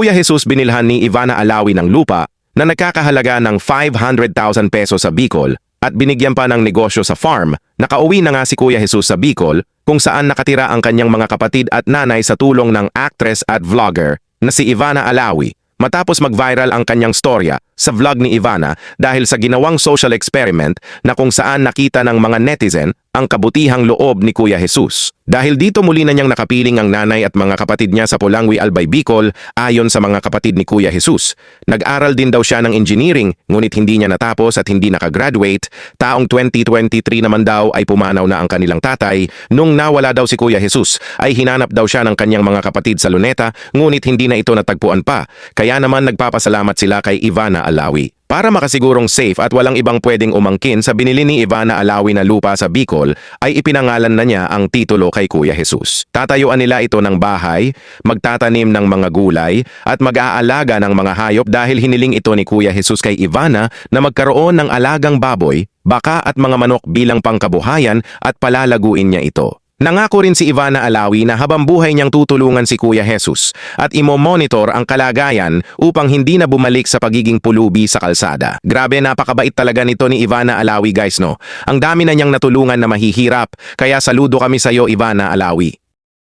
Kuya Jesus binilhan ni Ivana Alawi ng lupa na nagkakahalaga ng 500,000 pesos sa Bicol at binigyan pa ng negosyo sa farm. Nakauwi na nga si Kuya Jesus sa Bicol kung saan nakatira ang kanyang mga kapatid at nanay sa tulong ng actress at vlogger na si Ivana Alawi. Matapos mag-viral ang kanyang storya sa vlog ni Ivana dahil sa ginawang social experiment na kung saan nakita ng mga netizen ang kabutihang loob ni Kuya Jesus. Dahil dito muli na niyang nakapiling ang nanay at mga kapatid niya sa Pulangui, Albay, Bicol ayon sa mga kapatid ni Kuya Jesus. Nag-aral din daw siya ng engineering ngunit hindi niya natapos at hindi nakagraduate. Taong 2023 naman daw ay pumanaw na ang kanilang tatay. Nung nawala daw si Kuya Jesus ay hinanap daw siya ng kanyang mga kapatid sa Luneta ngunit hindi na ito natagpuan pa. Kaya naman nagpapasalamat sila kay Ivana Alawi. Para makasigurong safe at walang ibang pwedeng umangkin sa binili ni Ivana Alawi na lupa sa Bicol, ay ipinangalan na niya ang titulo kay Kuya Jesus. Tatayuan nila ito ng bahay, magtatanim ng mga gulay, at mag-aalaga ng mga hayop dahil hiniling ito ni Kuya Jesus kay Ivana na magkaroon ng alagang baboy, baka at mga manok bilang pangkabuhayan at palalaguin niya ito. Nangako rin si Ivana Alawi na habang buhay niyang tutulungan si Kuya Jesus at imo-monitor ang kalagayan upang hindi na bumalik sa pagiging pulubi sa kalsada. Grabe, napakabait talaga nito ni Ivana Alawi guys, no? Ang dami na niyang natulungan na mahihirap, kaya saludo kami sa iyo Ivana Alawi.